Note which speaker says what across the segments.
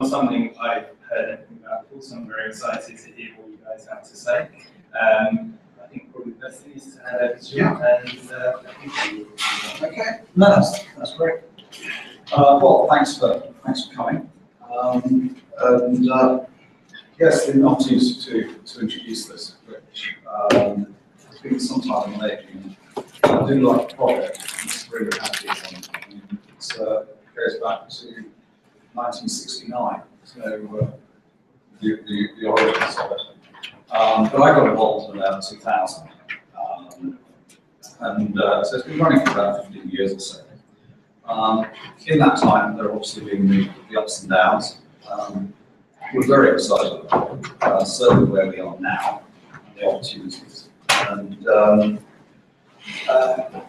Speaker 1: something I've heard anything about before, so I'm very excited to hear what you guys have to say. I think probably the best thing is to hand over to you. And
Speaker 2: okay, no, that's great. Well, thanks for coming. Yes, the opportunity to introduce this, which has been some time in the making. I do like the project. It's really happy one. It goes back to 1969, so the origins of it. But I got involved in about 2000, so it's been running for about 15 years or so. In that time, there have obviously been the ups and downs. We're very excited about certainly where we are now, and the opportunities. And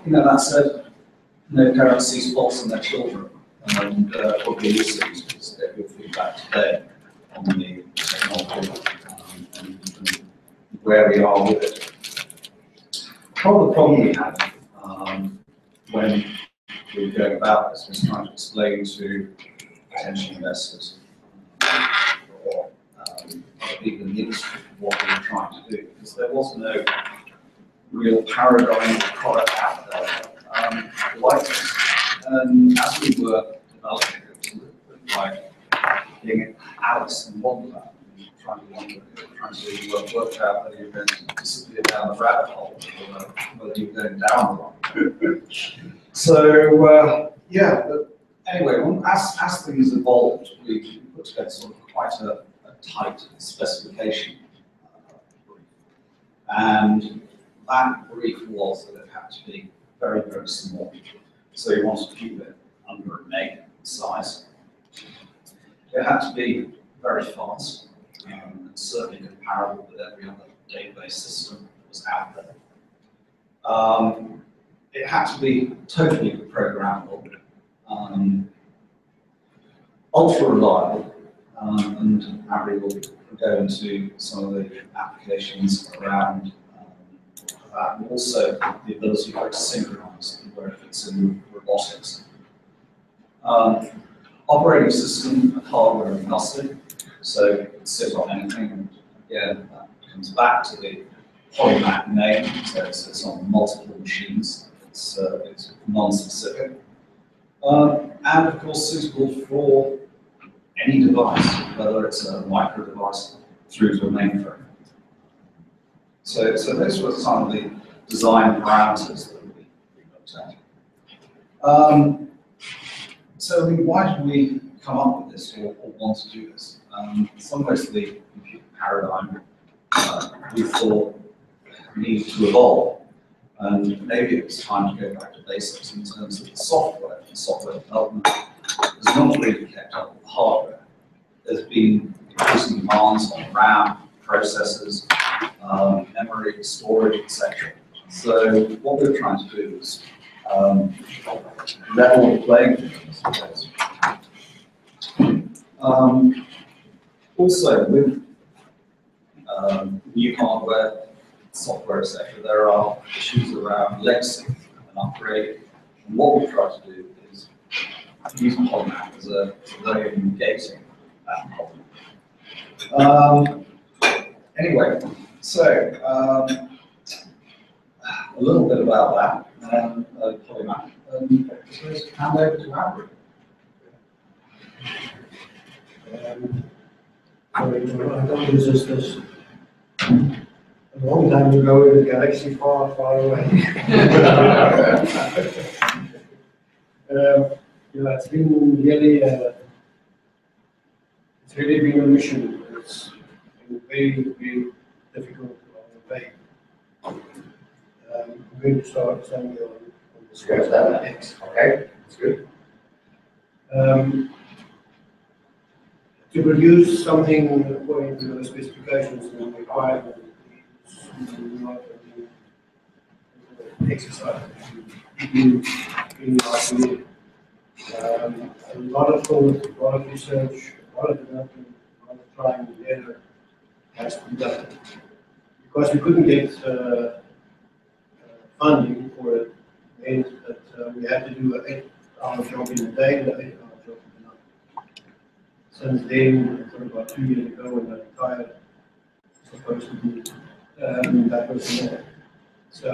Speaker 2: that said, no parent sees faults in their children, and what we also use is to get good feedback today on the technology and where we are with it. Part of the problem we had when we were going about this was trying to explain to potential investors or people in the industry what we were trying to do, because there was no real paradigm or product out there like this. And as we were developing it, was a little bit like being Alice in Wonderland, trying to work out whether you're going to disappear down the rabbit hole or whether you're going down the one. So, yeah, but anyway, as things evolved, we put together sort of quite a tight specification brief. And that brief was that it had to be very, very small. So you wanted to keep it under a meg size. It had to be very fast, and certainly comparable with every other database system that was out there. It had to be totally programmable, ultra reliable, and Harry will go into some of the applications around that, and also the ability for it to synchronize where it fits in robotics. Operating system, hardware agnostic, so it can sit on anything. And again, that comes back to the Polymach name, so it sits on multiple machines. It's non-specific, and of course suitable for any device, whether it's a micro device through to a mainframe. So those were some of the design parameters that we looked at. So why did we come up with this or want to do this? Some ways the computer paradigm we thought needed to evolve. And maybe it was time to go back to basics in terms of the software. And software development has not really kept up with the hardware. There's been increasing demands on RAM, processors, memory, storage, etc. So what we're trying to do is level the playing field. Also, with new hardware, software, etc., there are issues around legacy and upgrade. And what we try to do is use Polymach as a way of negating that problem. Anyway, so a little bit about that, Polymach. Let's hand over to Andrew.
Speaker 3: I don't resist this. A long time ago in a galaxy far, far away. It's been really, been a mission. It's been very, very difficult to obey. I'm going to start somewhere on this.
Speaker 2: Okay, that's good.
Speaker 3: To produce something according to the specifications and requirements, not an exercise. A lot of thought, a lot of research, a lot of development, a lot of trying and error has to be done. Because we couldn't get funding for it, meant that we had to do an 8-hour job in a day and an 8-hour job in the night. since then, until about 2 years ago when I retired, supposed to be, that was there. So,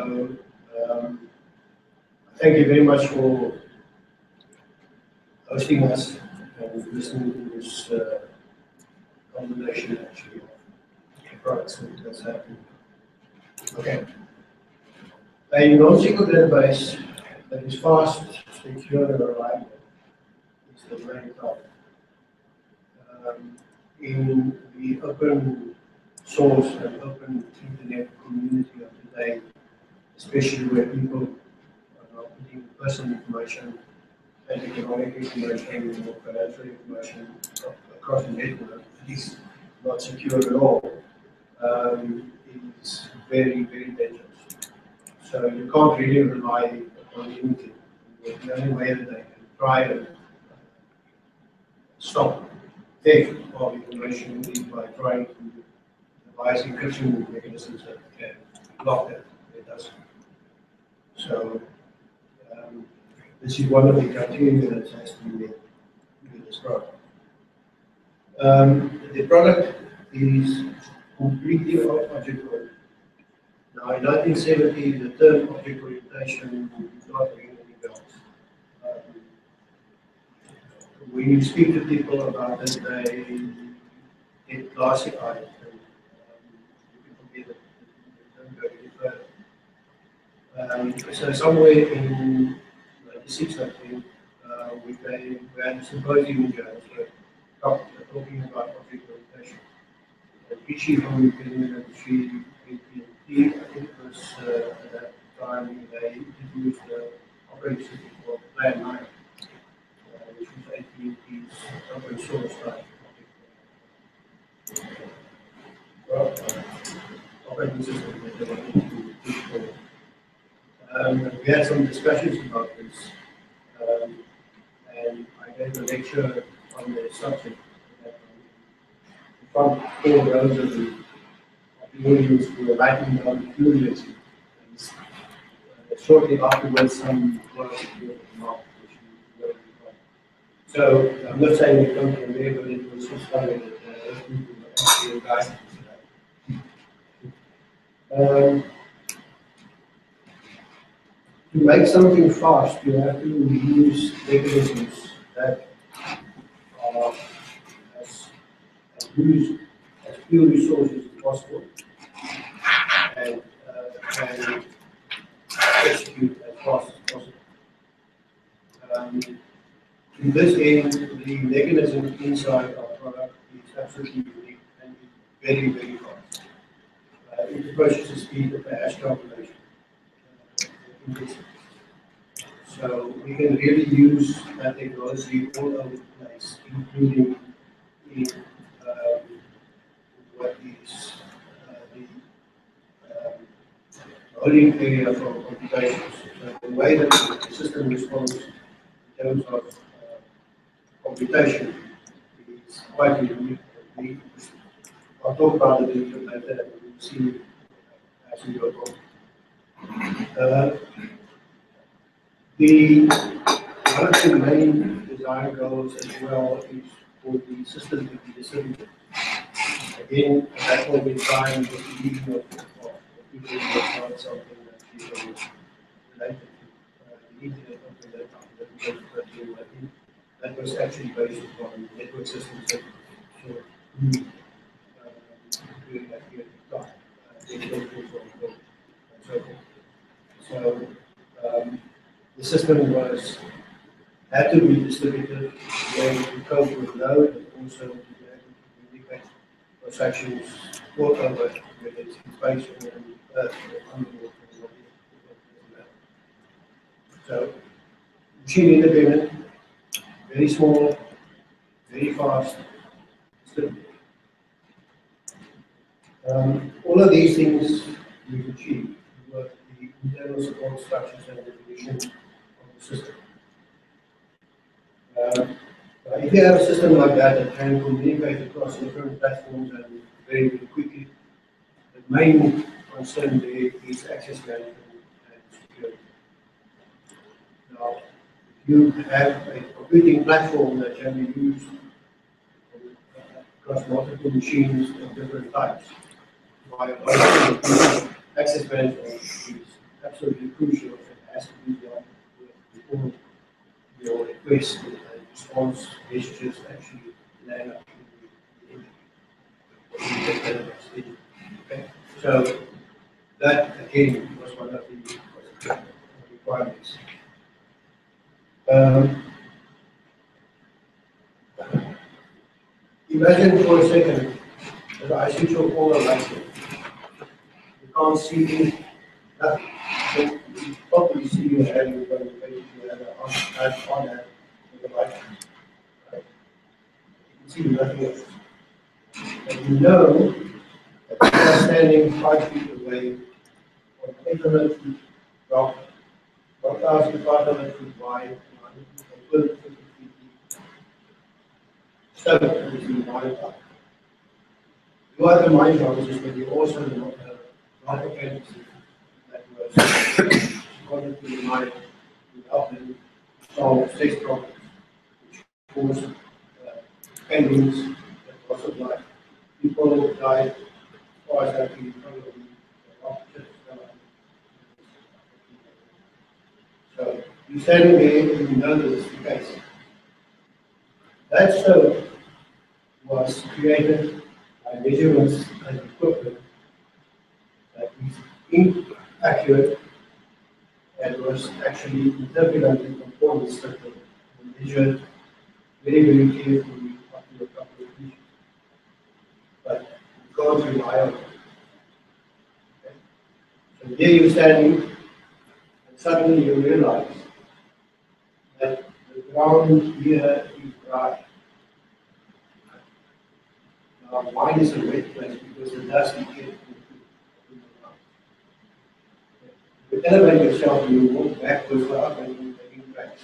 Speaker 3: thank you very much for hosting us and listening to this combination actually of products that's happening. Okay. A non-SQL database that is fast, secure, and reliable is the main topic. In the open source and open internet community of today, especially where people are now putting personal information and economic information or financial information across the network, it is not secure at all. It's very, very dangerous. So you can't really rely upon anything. The only way that they can try and stop theft of information is by trying to devise encryption mechanisms that can block that. It doesn't. So this is one of the criteria that has to be described. The product is completely object-oriented. Now, in 1970, the term object orientation did not ring any bells. When you speak to people about it, they get glassy-eyed and you can forget it. They don't go any further. So somewhere in 96, I think, we had a symposium in Johannesburg talking about object orientation. And Pichi from the industry, AT&T, I think it was at that time, they introduced the operating system called Plan 9, which was AT&T's open source type operating system that they wanted to push forward. We had some discussions about this, and I gave a lecture on the subject. In front of 4 rows of the audience who were writing down furiously. Shortly afterwards, some work appeared in the market, which we were So I'm not saying we come from there, but it was just funny that those people were actually guiding today. To make something fast, you have to use mechanisms that are as few resources as possible and can execute as fast as possible. To this end, the mechanism inside our product is absolutely unique and very, very fast. It approaches the speed of the hash calculation. So we can really use that technology all over the place, including in what is the holding area for computations. So the way that the system responds in terms of computation is quite unique. I'll talk about it a little bit later and we'll see as we go on. One of the main design goals as well is for the system to be distributed. Again, at that point in time, the leading of people was not something that people related to. The internet of the network that was actually based upon network systems that during that period of time. And so forth. So the system had to be distributed to be able to cope with load and also to be able to communicate transactions all over, whether it's in space or in Earth or underwater. So machine independent, very small, very fast, distributed. All of these things we've achieved with the internal support structures and definition of the system. If you have a system like that can communicate across different platforms and very, very quickly, the main concern there is access management and security. Now, if you have a computing platform that can be used on across multiple machines of different types. Why access management is absolutely crucial and has to be done before your request and response messages actually land up in the engine. Okay. So that again was one of the requirements. Imagine for a second that I switch off all the lights. You can't see nothing. You probably see your hand when you basically have on hand with the light. Right? You can see nothing else. And you know that you are standing 5 feet away on 800 feet drop, 1,500 feet wide, and 150 feet deep. Stone is in the mine park. You are the mine geologist, but you also know not a agency that was according to the mine to help them solve 6 problems, which caused endings that loss of life. People died, as far as I can probably so you're standing there and you know that it's the case. That stone was created by measurements and equipment that is inaccurate and was actually interpreted in components that were measured very, very carefully up to a couple of inches. But you can't rely on it. Okay? So here you're standing, and suddenly you realize that the ground here is dry. Now, why is it a wet place? Because the dust will get into the ground. You elevate yourself and you walk backwards up and you're making cracks.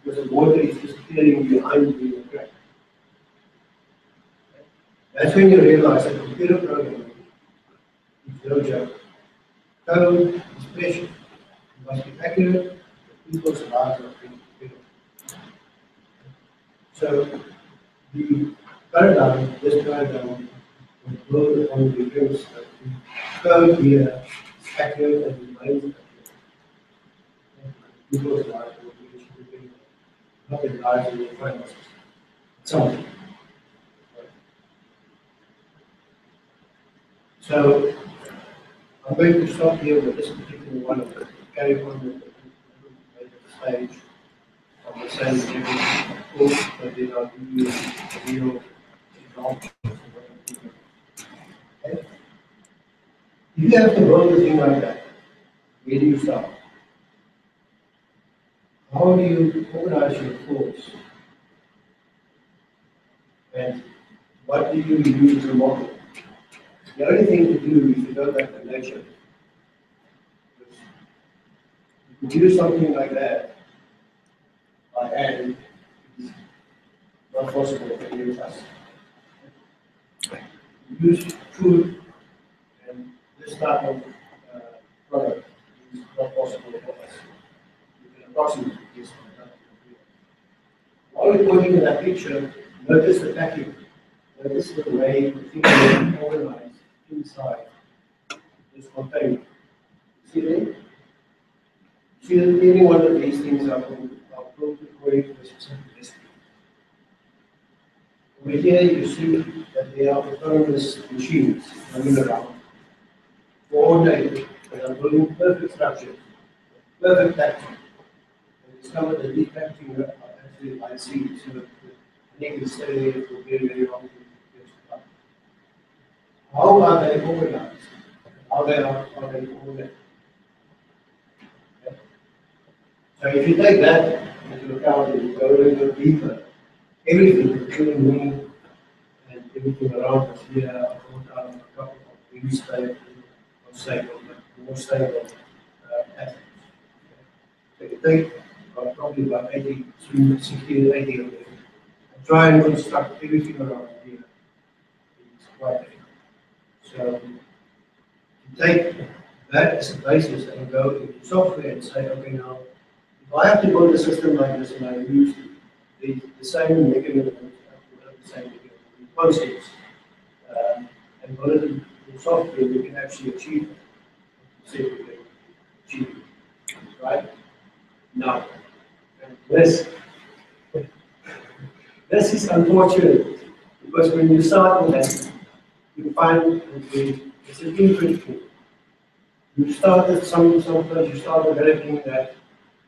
Speaker 3: Because the water is disappearing behind the crack. That's when you realize that computer programming is no joke. Code is pressure. It must be accurate, but people's lives are being built. So the paradigm, this paradigm, was built on the premise that the code here is accurate and remains accurate. People's lives will be built, not the lives of their friends. So I'm going to stop here with this particular one of the carry on with the stage on the same level, of course, but then I'll give you a real example of what I'm doing. Okay? If you have to build a thing like that, where do you start? How do you organize your thoughts? And what do you use as a model? The only thing to do is to go back to nature. You can do something like that by hand, it's not possible for any of us. You use food and this type of product is not possible for us. You can approximately guess what that will be. While we're pointing at that picture, notice the vacuum. Notice the way the things are organized inside this container. See there? See that any one of these things are built according to a specific recipe. Over here you see that they are autonomous machines running around, coordinated, and are building perfect structures, perfect packaging. And discovered that these packaging are actually light seeds, so that the thing is stay there for very, very long. How are they organized? How are they organized? Okay. So if you take that into account and you go a little bit deeper, everything, including me and everything around us here, I brought out a couple of really stable, unstable, but more stable atoms. So you take probably about 80, 60 or 80 of them, and try and construct everything around here. It's quite difficult. So you take that as a basis and go into software and say, okay, now, if I have to build a system like this and I use the same mechanisms, I have to have the same mechanism. concepts and run it in software, we can actually achieve it. Say we can achieve it, right? Now, this is unfortunate because when you start with that, you find that it's an infinite. You started sometimes you start developing that,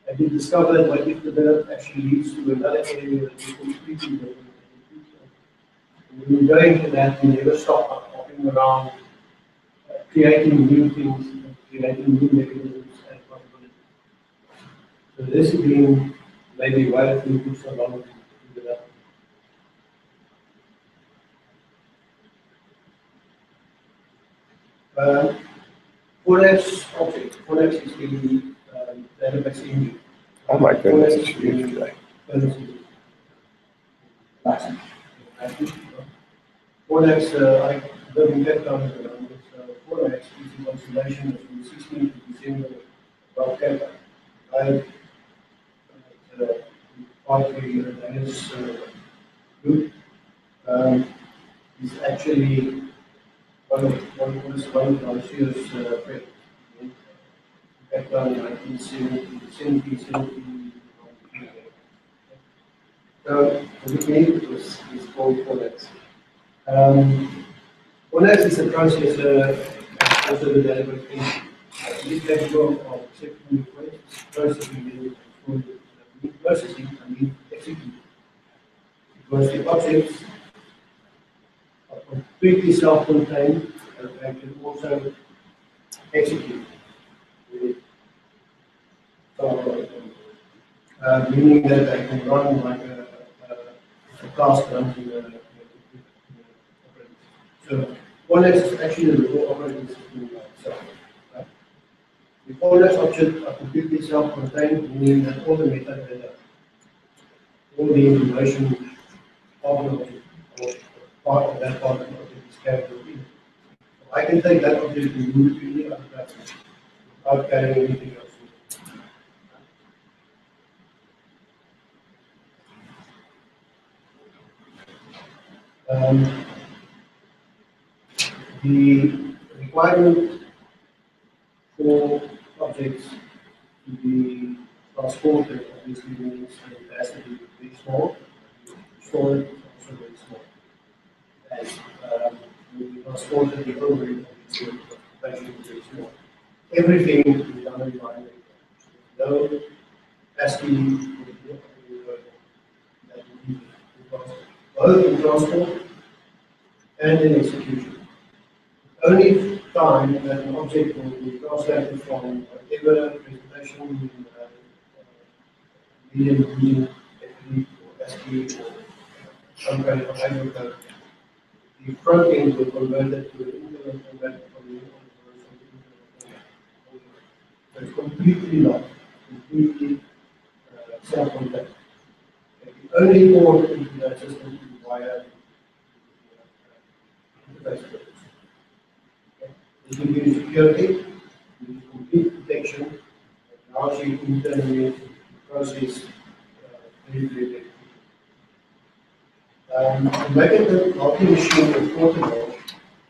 Speaker 3: and you discover that what you've developed actually leads to another area that you completely different. And when you go into that, you never stop hopping around, creating new things, and creating new mechanisms and possibilities. So this has been maybe why it took so long to develop. Fornax object. Fornax is the database engine.
Speaker 4: Oh my goodness, it's huge today.
Speaker 3: Fornax, I live in Cape Town at the moment. Fornax is the constellation from the 16th of December about Cape Town. I part of the Danish group. Is actually one of last year's friends. Back down in 1970. So the beginning is called Polymach. Polymach is a processor, also the database engine. It is capable of accepting requests, processing and executing. Because the objects are completely self-contained and they can also execute. Meaning that they can run like a task runs in the operating system. So Polymach is actually the real operating system itself. Right? The Polymach objects are completely self-contained, meaning that all the metadata, all the information of the object, or part of that part of the object is carried in. So I can take that object and move it to any other platform without carrying anything else. The requirement for objects to be transported obviously means that it has to be very small. Storage is also very small. And when you transport the overhead, obviously is very small. Everything is done in binary. No ASCII that we need both in transport and in execution. The only time that an object will be translated from whatever presentation medium using FD or ASCII or some kind of hypercode, the front end will convert it to an internal format from the internal format. So it's completely locked, completely self-contained. The only port into that system is via interface port. This will give you security, give you complete protection, and allows you internally to process very quickly. To make it a multi-machine or portable,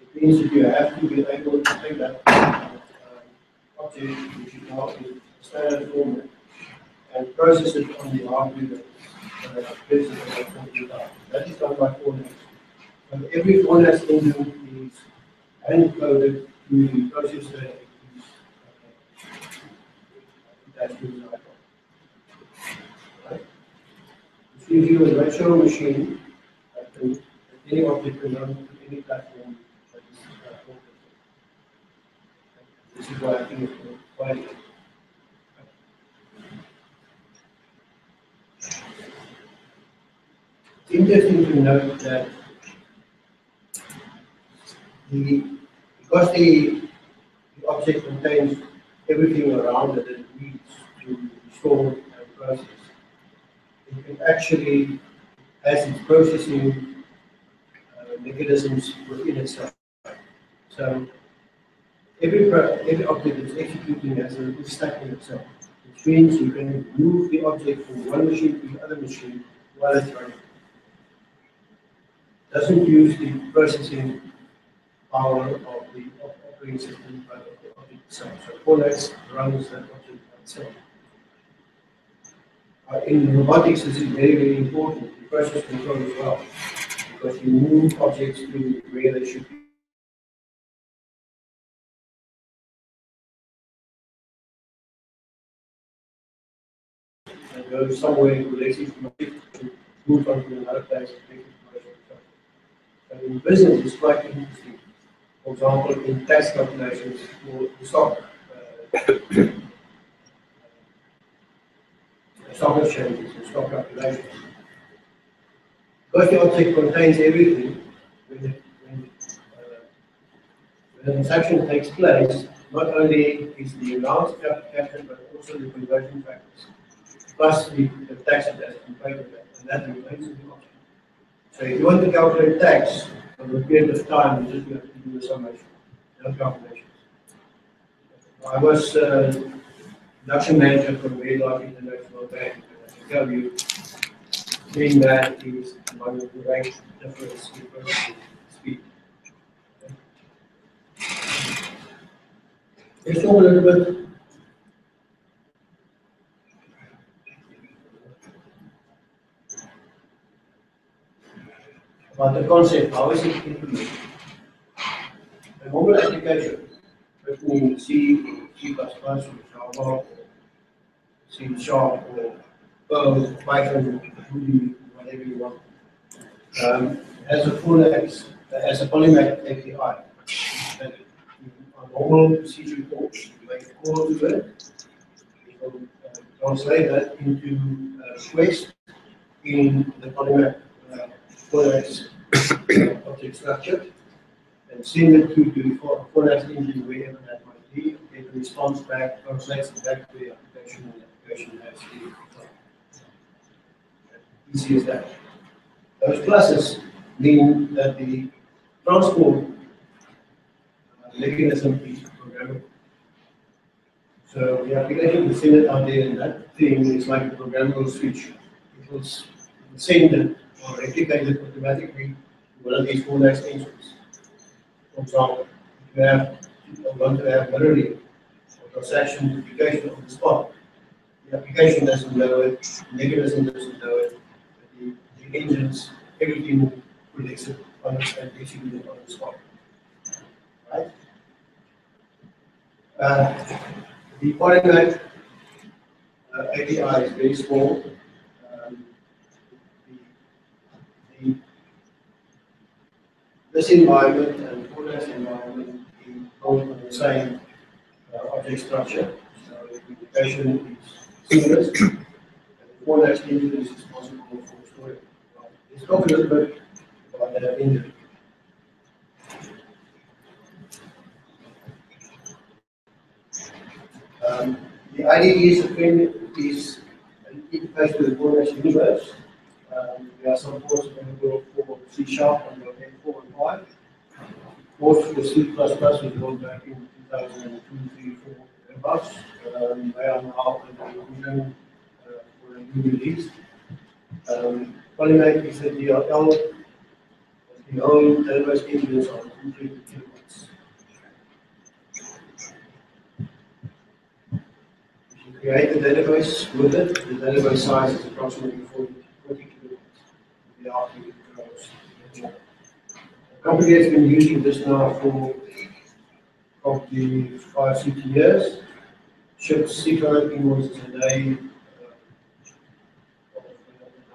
Speaker 3: it means that you have to be able to take that object, which is now in standard format, and process it on the hardware that is that is done by Fornax. So every Fornax engine is hand-coded to the processor that is attached to the iPhone. Right? This gives you a virtual machine that can, any object can run to any platform that is open. This is why I think it's quite. It's interesting to note that because the object contains everything around it that it needs to store and process, it can actually has its processing mechanisms within itself. So every object that's executing has a little stack in itself, which means you can move the object from one machine to the other machine while it's running. doesn't use the processing power of the operating system, but of the object itself. So Fornax runs that object itself. In robotics, this is very, very important, the process control as well, because you move objects to where they should be. And go somewhere in relative to move on to another place and take information. And in business, it's quite interesting. For example, in tax calculations for stock exchanges and stock calculations. Because the object contains everything, when a transaction takes place, not only is the amount captured, but also the conversion factors, plus the tax that has been paid with that, and that remains in the object. So if you want to calculate tax over a period of time, you just have to do the summation, no calculations. I was production manager for a very large international bank, and I can tell you, doing that is one of the right difference in processing speed. Let's talk a little bit about the concept. How is it implemented? A normal application written in C, C++, or Java, or C Sharp, or Perl, Python, Ruby, whatever you want, has a Fornax, has a Polymach API. That on normal procedure calls, you make a call to it, you will translate that into a request in the Polymach Fornax object structure, and send it to the Fornax engine wherever that might be, get the response back, translates it back to the application, and the application has the easy as that. Those pluses mean that the transport mechanism is programmable. So the application will send it out there, and that thing is like a programmable switch. It will send it or replicate it automatically to one of these Fornax engines. For example, if you want to have mirroring or transaction duplication on the spot, the application doesn't know it, the mechanism doesn't know it, the engines, everything predicts it on and executed on the spot. Right? The Polymach API is very small. This environment and Fornax environment is built on the same object structure. So the communication is seamless. And the Fornax engine is responsible for storage. Let's talk a little bit about that engine. The IDE is an interface to the Fornax universe. There are some ports available for C# on your N4 and 5. Ports for C++ was built back in 2002, 3, 4, thereabouts. They are now in for a new release. Polymach is a DLL. The old database engines are 232 kilobytes. Create the database with it. The database size is approximately 40 kilobytes. The RT grows. The company has been using this now for probably 5-6 years. Ships 600 invoices a day. The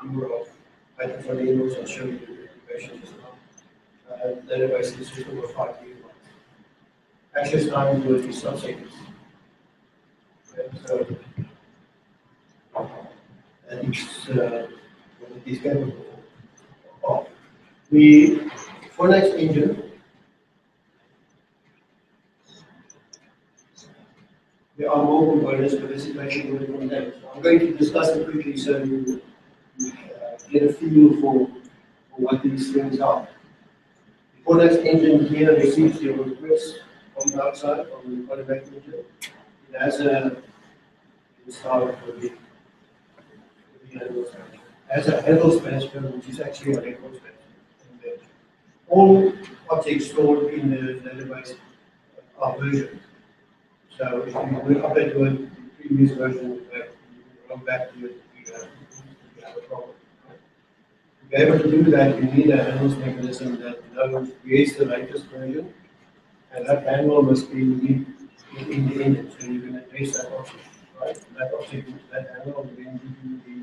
Speaker 3: number of items on the invoice, I'll show you the application just now. Database is just over 5 gigabytes. Access time will be sub-seconds. So that is what it is capable of. The Fornax engine, there are more components, but this is actually what it contains. I'm going to discuss it quickly so you get a feel for what these things are. The Fornax engine here receives your request from the outside, from the Polymach engine. It has a installer for the handle space. As a handle space, which is actually a record space. all objects stored in the database are versioned. So if you will update the previous version, you go back to it, you have a problem. To be able to do that, you need an handles mechanism that knows creates the latest version, and that handle must be unique in the index, so you can address that object, right? That object, that handle will then give you the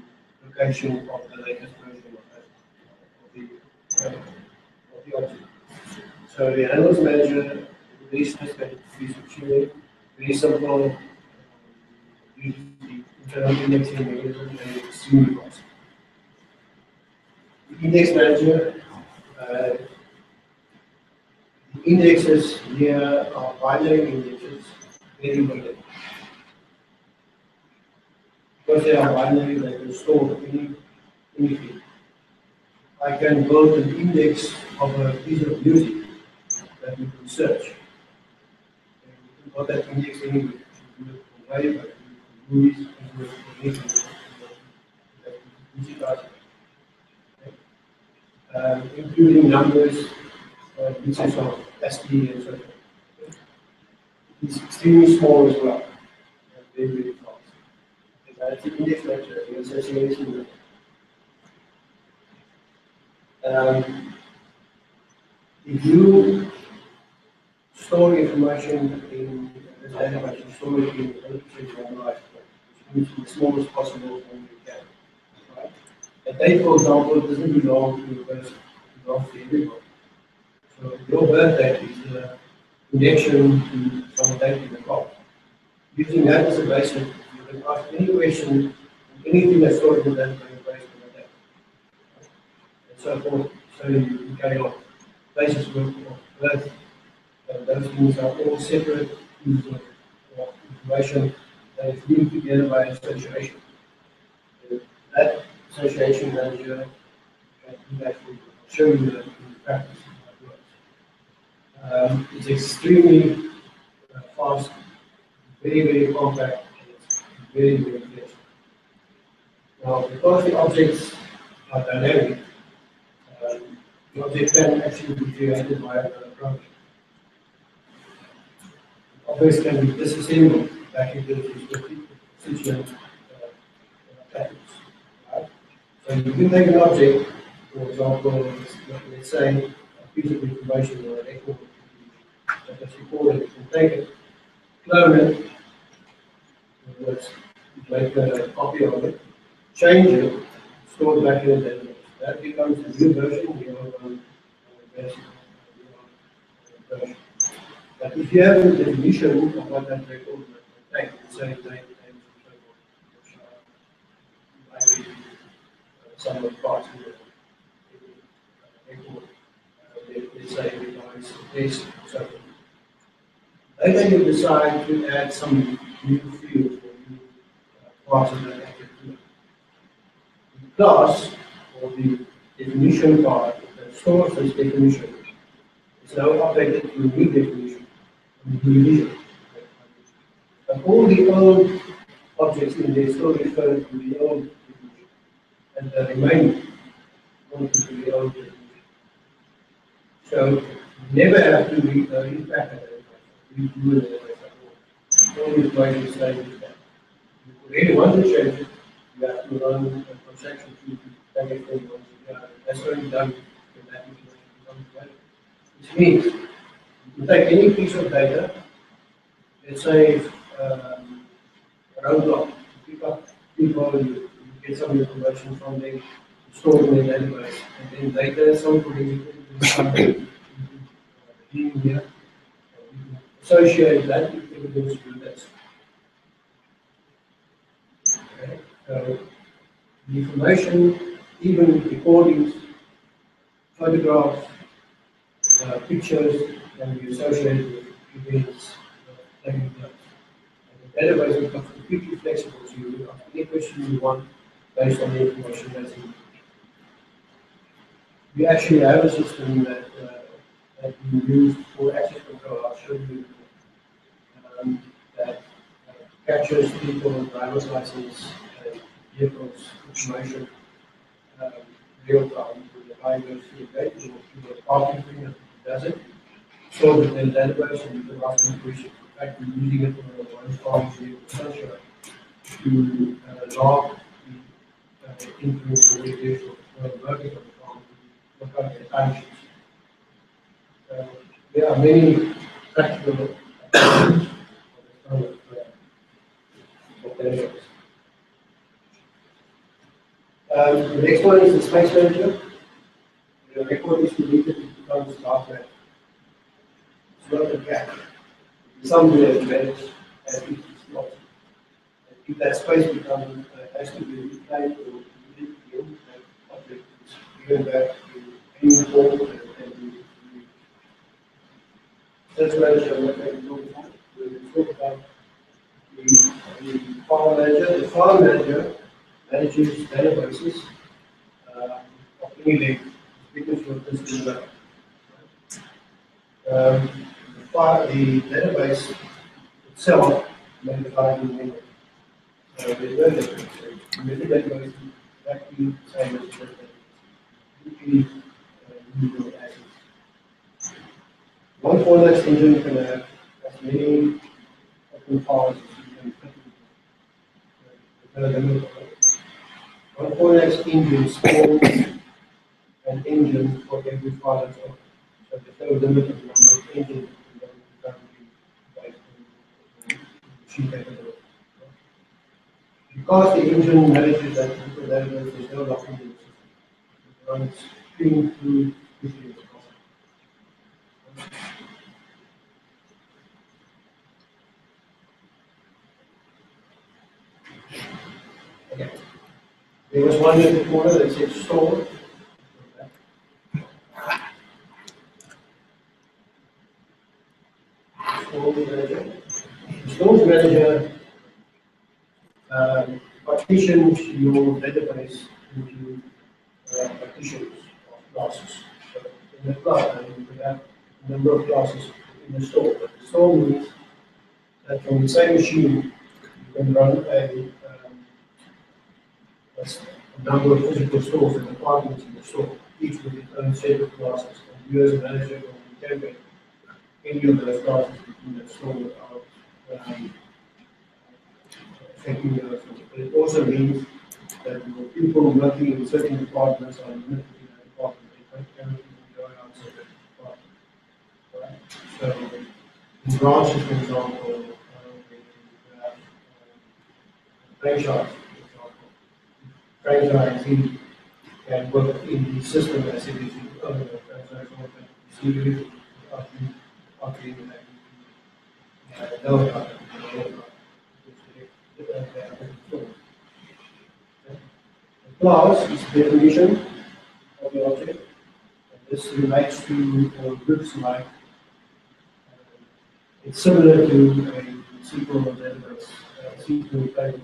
Speaker 3: location of the latest version of the object. So the handles manager, very specific piece of machinery, very simple, uses the internal indexing mechanism and it's extremely fast. The index manager, the indexes here are binary indexes, very limited. Because they are binary, they can store anything. I can build an index of a piece of music that you can search. And you can build that index anywhere. You can do it for wave, movies, you can do it for anything. Music artists. Including numbers, pieces of SD and so forth. It's extremely small as well, and very, very fast. That's the index manager, the association with if you store information in the database, you store it in 100% normalized form, which means the smallest possible form you can. Right? A date, for example, doesn't belong to a person, it belongs to everybody. So your birth date is a connection to some date in the past. Using that as a basis, you can ask any question, anything that's stored in the database based on that date. And so forth, so you can carry on. Basis of birth, those things are all separate pieces of information that is linked together by association. That association manager can do that for you. I'll show you that in practice. It's extremely fast, very, very compact, and it's very, very flexible. Now, because the objects are dynamic, the object can actually be created by a program. Objects can be disassembled back into the constituent packets. Right? So you can take an object, for example, let's say a piece of information or a record that is recorded, you can take it, clone it, make a copy of it, change it, store it back in the database. That becomes a new version, the old one, version. But if you have a definition of what that record might take, say date, names, and so forth, which might be some of the parts in the record, let's say device, test, and so forth. Later you decide to add some new fields or new parts of that activity. The class, or the definition part that stores this definition, is now updated to a new definition, a new division. But all the old objects in there still refer to the old definition, and the remaining point to the old definition. So you never have to repack it, redo it at all. All the information stays with that. If you really want to change it, you have to run a transaction to take it from once you go. That's only done when that information becomes available. Which means you can take any piece of data, let's say a roadblock, you pick up people, you get some information from them, store it in the database, and then data sampling here, associate that with evidence to this. Okay. So the information, even recordings, photographs, pictures can be associated with events taking place. And the database becomes completely flexible, so you can ask any question you want based on the information that's in. We actually have a system that we use for access control. I'll show you that captures people, driver's license, and vehicles information real time, when the guy goes through the gate, or through the parking thing that does it, so that the database and you can ask them questions. In fact, we're using it on one farm to log the influence of the working on the farm, to look at the timesheets. There are many practical applications of this kind of database. The next one is the space manager. The record is deleted, it becomes dark. It's not a gap. Somewhere to manage as if it's not. If that space becomes has to be reclaimed or deleted again, that object is given back to any form and be. That's why I'm not going to talk about. We'll talk about the file manager. The file manager manages databases of any length, because what this is about. The database itself may be divided in memory. There's no difference. Many databases exactly the same as the individual assets. One Fornax engine can have as many open files as you can fit in. There's no limit on it. One Fornax engine stores an engine for every file that's open. So there's no limit on the number of engines that can be based on machine capability. Because the engine manages that particular database, there's no locking in the system. It runs stream through quickly as possible. Okay. There was one in the corner that said store. Storage manager. The storage manager partitions your database into partitions of classes. So in the class, you can have a number of classes in the store. But the store means that from the same machine, you can run a number of physical stores and departments in the store, each with its own set of classes. And you as a manager can get any of those classes in the store without affecting the other. But it also means that your people working in certain departments are limited in that department. They can't go outside that department. Right? So, in branches, for example, franchise, for example, franchisee can work in the system as it is in other franchise organizations. Know about it. The class is the definition of the object, and this relates to or looks like it's similar to a SQL database, SQL table.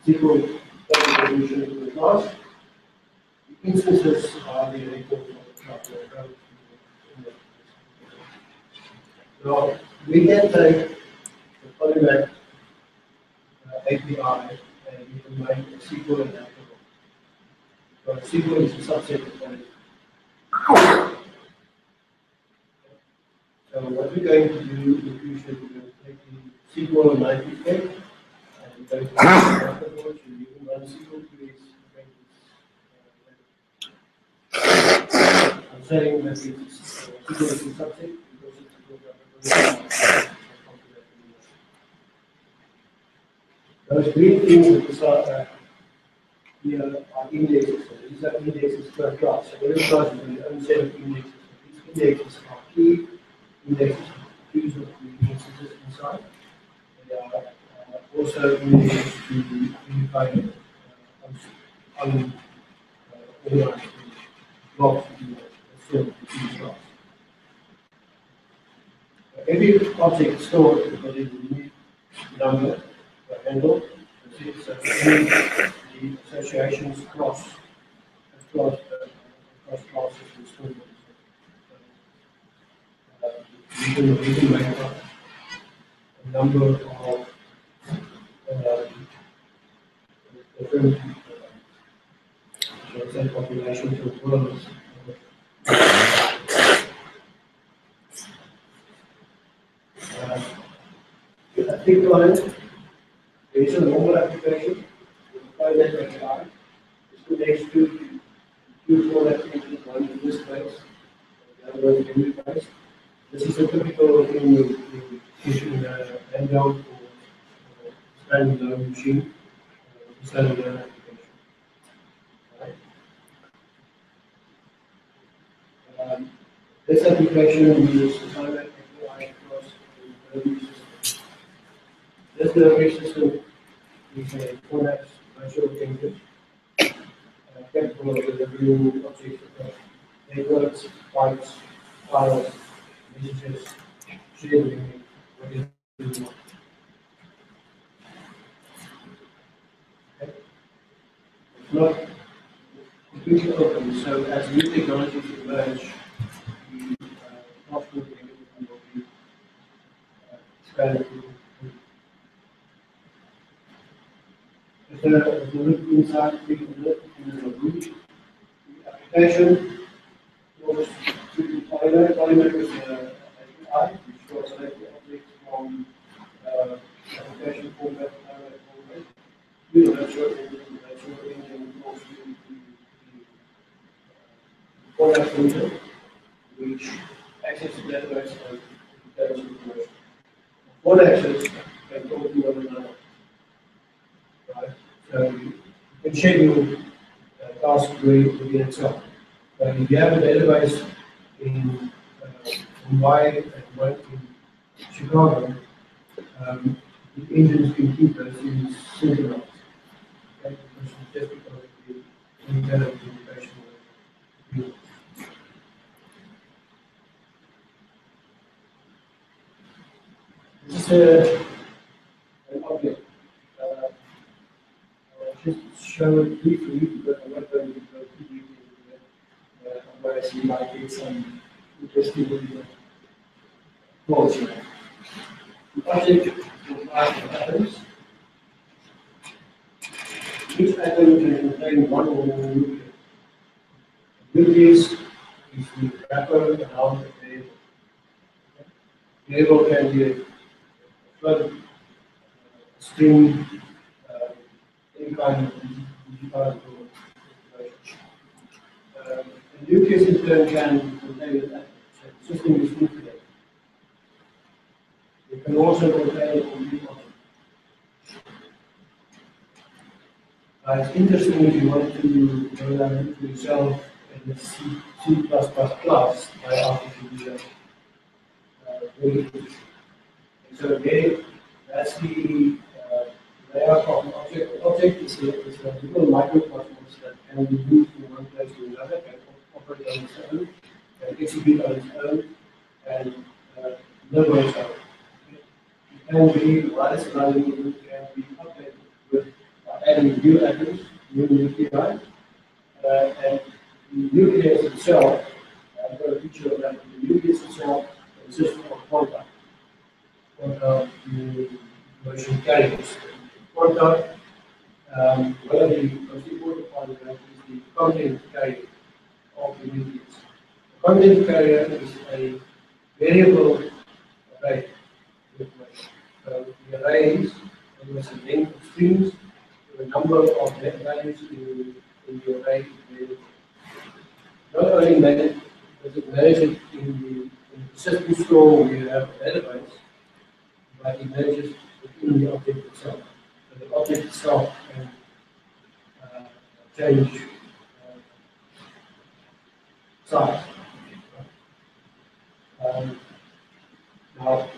Speaker 3: SQL definition of the class. The instances are the records of the class. Now, we can take the Polymach API and we can make a SQL adaptable. But SQL is a subset of Polymach. So what we're going to do in the future, we're going to take the SQL native tech and we're going to make it adaptable, so you can run SQL queries against. I'm saying that it's SQL is a subset because it's those green things that here are indexes. So these are indexes per class. So every class is an own set of indexes. These indexes are key indexes, keys of the instances inside. They are also indexes to unify organized blocks stored in the class. Every object stored because it is a unique number, a handle, so the associations across classes and stored. We can make up a number of different state population to world. I think on it, there is a normal application. Apply that API. This connects to two format engines, one in this place, the other one in this place. This is a typical in a handheld or standalone machine, standalone application. Right? This application uses the Polymach API across the delivery system. This delivery system is a Fornax virtual engine capable of delivering objects across networks, bytes, files, messages, sharing, whatever you want. Okay? It's not completely open, so as new technologies emerge, the software will be expanded. If you look inside, take a look in the root. The application goes to the Polymach. Polymach is an API which translates the objects from application format to Polymach format. To the virtual engine goes to the format engine, which accesses the database and contains information. One access can talk to one another. Right? So you can schedule tasks within itself. If you have a database in Mumbai and one in Chicago, the engines can keep those things synchronized. Okay? Just because of the internet communication. This is an object. Just show it briefly because I'm not going to go too deeply into it. Otherwise, you might get some interesting quotes here. The object comprises of atoms. Each atom can contain one or more nucleus. The nucleus is the wrapper around the variable. The variable can be a flood, a string, any kind of digitizable information. The nucleus in turn can contain an atom. So the system is nuclear. It can also contain a complete object. It's interesting if you want to program yourself in the C++ class by APSG. Very interesting. So there, that's the layout of an object. The object is a little microcosmos that can be moved from one place to another, can operate on its own, can execute on its own, and live on its own. It can be, while it's running, it can be updated with adding new atoms, new nuclei, and the nucleus itself, I've got a picture of that, the nucleus itself consists of quanta. Quanta, the information carriers. Quanta, one of the most important parts of that is the content carrier of the nucleus. The content carrier is a variable array of information. So the arrays, there is a length of strings, the number of net values in the array variable. Not only does it manage it in the system store where you have a database, but it manages within the object itself. So the object itself can change size. Now,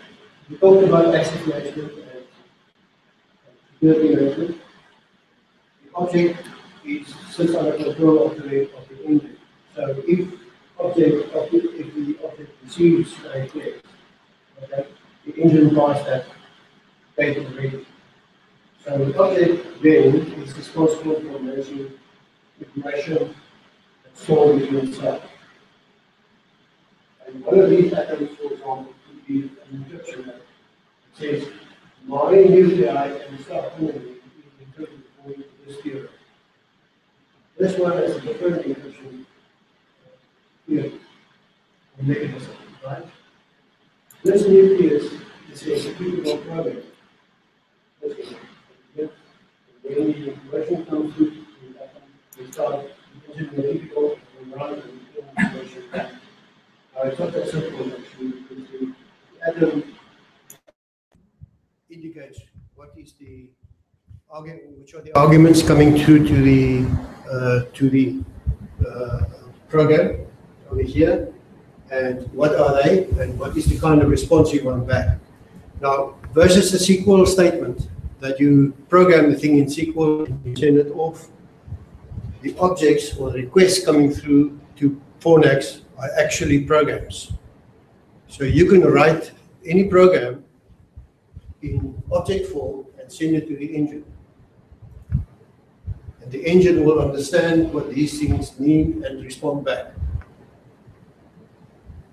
Speaker 3: we talked about access management and security management. The object sits under control of the engine. So if the object receives a text, okay, the engine passes that data already. So the object then is responsible for managing information that's stored within itself. And one of these atoms, for example, could be an encryption that says my nuclei and stuff underneath is encrypted according to this theorem. This one is a different encryption here, mechanism, right? This nucleus is a executable program. When the information comes through, we start using the typical and run the information. It's not that simple actually, because the atom indicates what is the argument, which are the arguments coming through to the program over here, and what are they, and what is the kind of response you want back. Now, versus a SQL statement that you program the thing in SQL and you send it off, the objects or the requests coming through to Fornax are actually programs. So you can write any program in object form and send it to the engine. And the engine will understand what these things mean and respond back.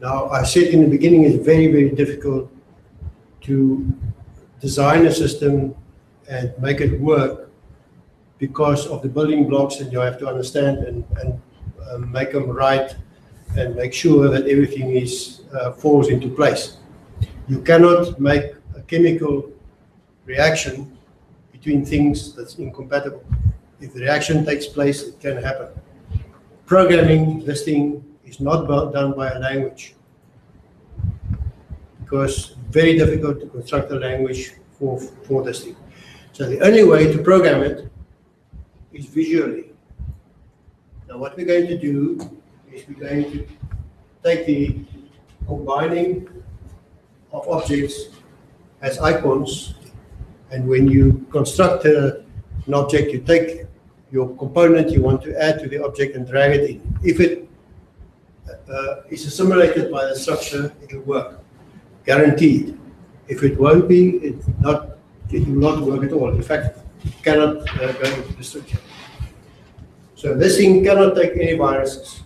Speaker 3: Now, I said in the beginning, it's very, very difficult to design a system and make it work because of the building blocks that you have to understand and make them right and make sure that everything is falls into place. You cannot make a chemical reaction between things that's incompatible. If the reaction takes place, it can happen. Programming this thing is not done by a language, because very difficult to construct a language for this thing. So the only way to program it is visually. Now what we're going to do is we're going to take the combining of objects as icons, and when you construct an object, you take your component you want to add to the object and drag it in. If it is assimilated by the structure, it will work, guaranteed. If it won't be, it will not work at all. In fact, it cannot go into the structure. So this thing cannot take any viruses.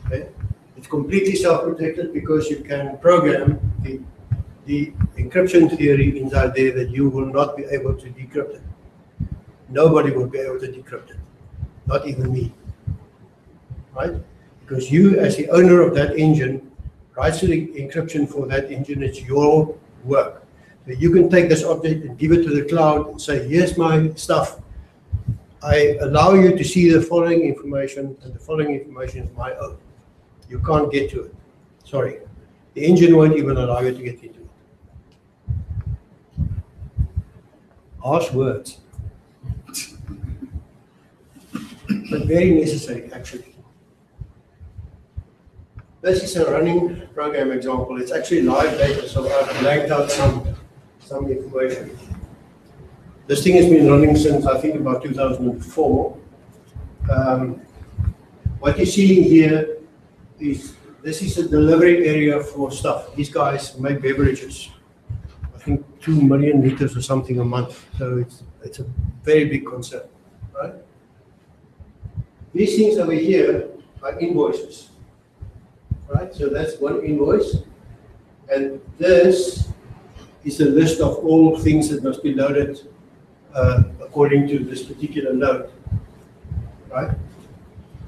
Speaker 3: Okay? It's completely self-protected because you can program the encryption theory inside there that you will not be able to decrypt it. Nobody will be able to decrypt it, not even me, right? Because you, as the owner of that engine, writes the encryption for that engine. It's your work. So you can take this object and give it to the cloud and say, here's my stuff. I allow you to see the following information, and the following information is my own. You can't get to it. Sorry. The engine won't even allow you to get into it. Harsh words. But very necessary, actually. This is a running program example. It's actually live data, so I've blanked out some information. This thing has been running since, I think, about 2004. What you're seeing here is, this is a delivery area for stuff. These guys make beverages. I think 2 million liters or something a month. So it's a very big concern, right? These things over here are invoices, right? So that's one invoice. And this is a list of all things that must be loaded according to this particular load, right?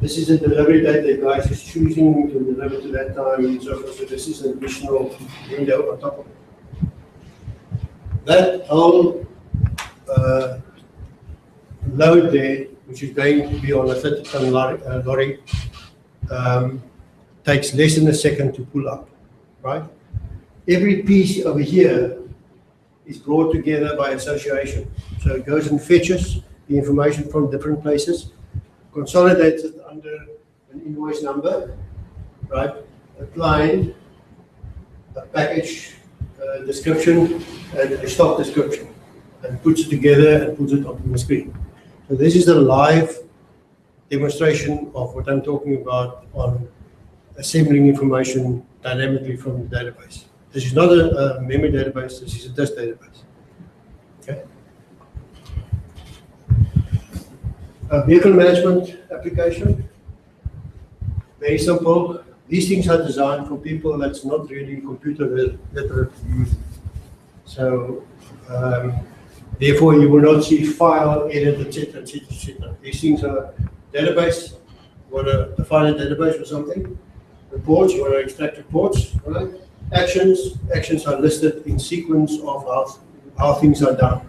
Speaker 3: This is a delivery date the guys is choosing to deliver to that time and so forth. So this is an additional window on top of it. That whole load there, which is going to be on a 30-ton lorry, takes less than a second to pull up, right? Every piece over here is brought together by association. So it goes and fetches the information from different places, consolidates it under an invoice number, right? A client, a package description, and a stock description, and puts it together and puts it onto the screen. So this is a live demonstration of what I'm talking about on assembling information dynamically from the database. This is not a memory database, this is a disk database. Okay. A vehicle management application, very simple. These things are designed for people that's not really computer literate to use. So Therefore, you will not see file, edit, etc., etc., etc. These things are database. You want to define a database or something. Reports, you want to extract reports, right? Actions are listed in sequence of how things are done.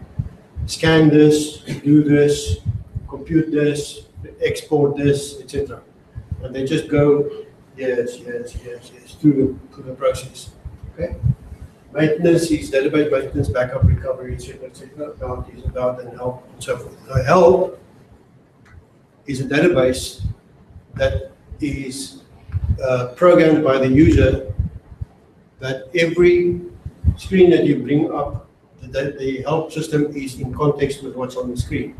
Speaker 3: Scan this, do this, compute this, export this, etc. And they just go, yes, through the process. Okay? Maintenance is database maintenance, backup, recovery, etc., etc. About is about and help and so forth. Now, help is a database that is programmed by the user, that every screen that you bring up, the help system is in context with what's on the screen.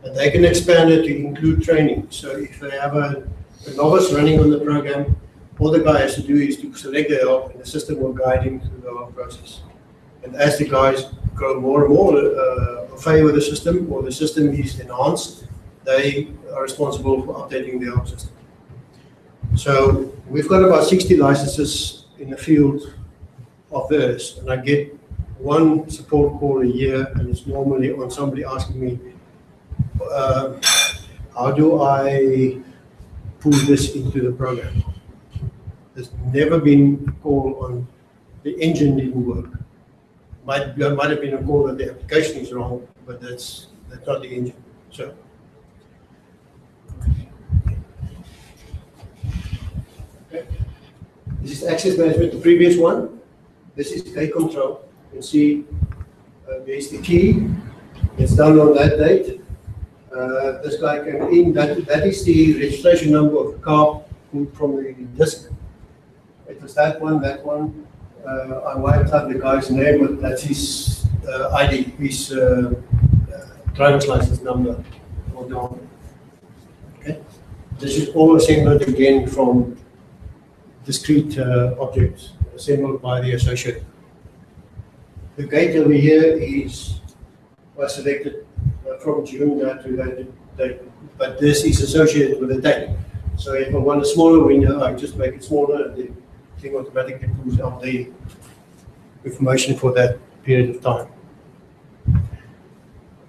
Speaker 3: And they can expand it to include training. So if they have a novice running on the program, all the guy has to do is to select the help, and the system will guide him through the whole process. And as the guys grow more and more favor the system, or the system is enhanced, they are responsible for updating the help system. So we've got about 60 licenses in the field of this, and I get one support call a year, and it's normally on somebody asking me, how do I pull this into the program? There's never been a call on the engine didn't work. Might have been a call that the application is wrong, but that's not the engine. So. Okay. This is access management, the previous one. This is gate control. You can see there's the key. It's done on that date. This guy came in. That is the registration number of the car pulled from the disk. It was that one. I wiped out the guy's name, but that's his ID, his driver's license number. Okay. This is all assembled again from discrete objects assembled by the associate. The gate over here was selected from June down to that date, but this is associated with a date. So if I want a smaller window, I just make it smaller, and the thing automatically pulls out the information for that period of time.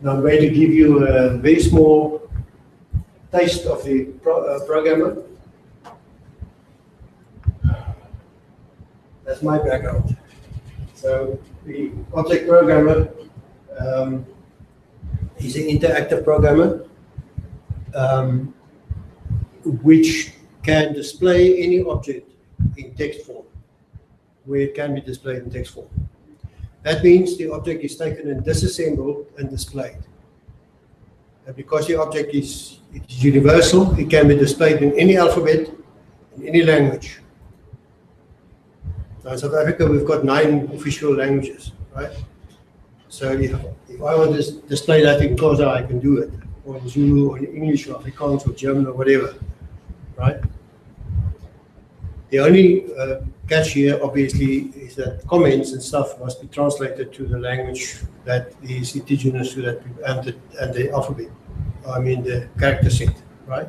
Speaker 3: Now I'm going to give you a very small taste of the programmer. That's my background. So the object programmer is an interactive programmer which can display any object in text form, where it can be displayed in text form. That means the object is taken and disassembled and displayed. And because the object is universal, it can be displayed in any alphabet, in any language. Now in South Africa, we've got 9 official languages, right? So if I want to display that in Xhosa, I can do it, or in Zulu, or in English, or Afrikaans, or German, or whatever, right? The only catch here, obviously, is that comments and stuff must be translated to the language that is indigenous to that, and the alphabet. I mean the character set, right?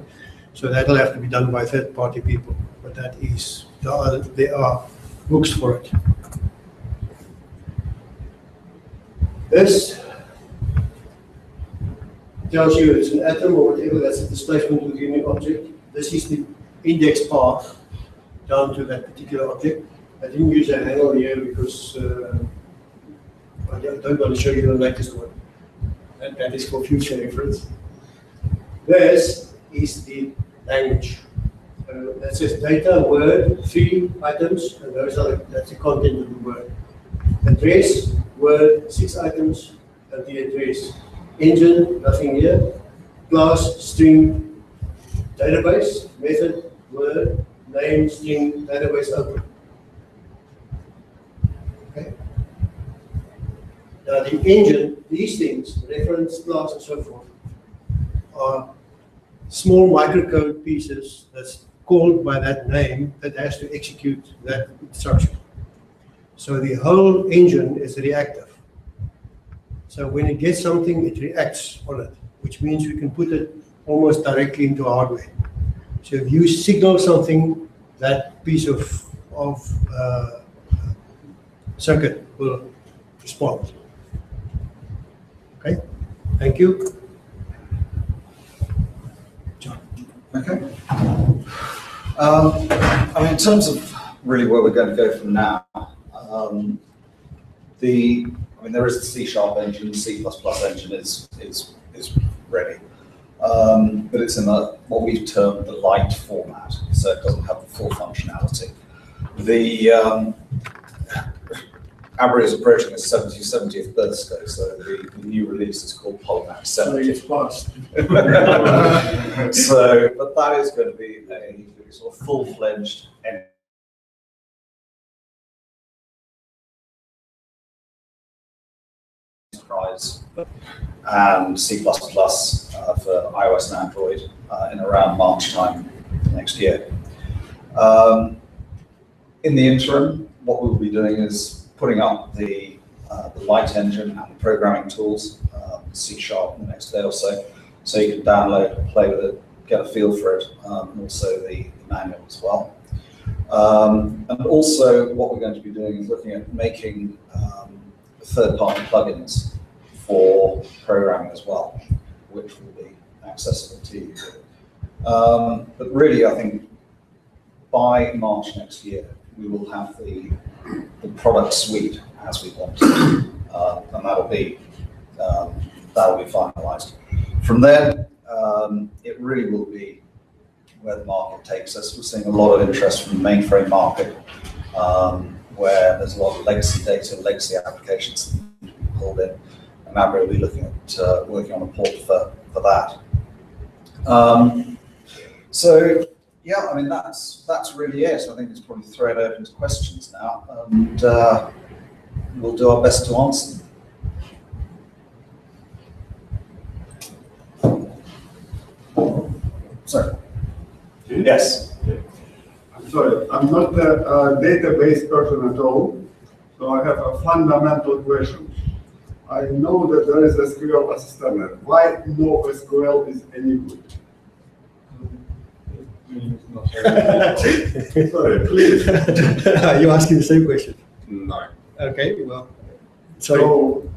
Speaker 3: So that'll have to be done by third-party people, but that is there are books for it. This tells you it's an atom or whatever, that's a displacement within the object. This is the index path down to that particular object. I didn't use a handle here because I don't want to show you the latest one. That is for future reference. This is the language. That says data, word, 3 items, and that's the content of the word. Address, word, 6 items, and the address. Engine, nothing here. Class, string, database, method, word, name, string, database open. Okay. Now the engine, these things, reference, class, and so forth, are small microcode pieces that's called by that name that has to execute that instruction. So the whole engine is reactive. So when it gets something, it reacts on it, which means we can put it almost directly into hardware. So if you signal something, that piece of circuit will respond. Okay, thank you.
Speaker 2: Okay. I mean, in terms of really where we're going to go from now, there is a C# engine, C++ engine is ready, but it's in what we've termed the light format, so it doesn't have the full functionality. The Abri is approaching its 70th birthday, so the new release is called Polymach 70.
Speaker 3: It's fast.
Speaker 2: So, but that is going to be a sort of full-fledged enterprise and C++ for iOS and Android in around March time next year. In the interim, what we'll be doing is putting up the light engine and the programming tools, C# in the next day or so you can download, play with it, get a feel for it, and also the manual as well. And also what we're going to be doing is looking at making third-party plugins for programming as well, which will be accessible to you. But really, I think by March next year, we will have the product suite as we want it, and that'll be finalized. From there, it really will be where the market takes us. We're seeing a lot of interest from the mainframe market, where there's a lot of legacy data, legacy applications that need to be pulled in, and now we'll be looking at working on a port for that. So yeah, I mean that's really it. I think it's probably throw it open to questions now, and we'll do our best to answer them. Sorry. Yes.
Speaker 5: I'm sorry, I'm not a database person at all, so I have a fundamental question. I know that there is SQL as a standard. Why no SQL is any good? Sorry, please.
Speaker 3: Are you asking the same question?
Speaker 5: No.
Speaker 3: Okay, well. Sorry.
Speaker 5: So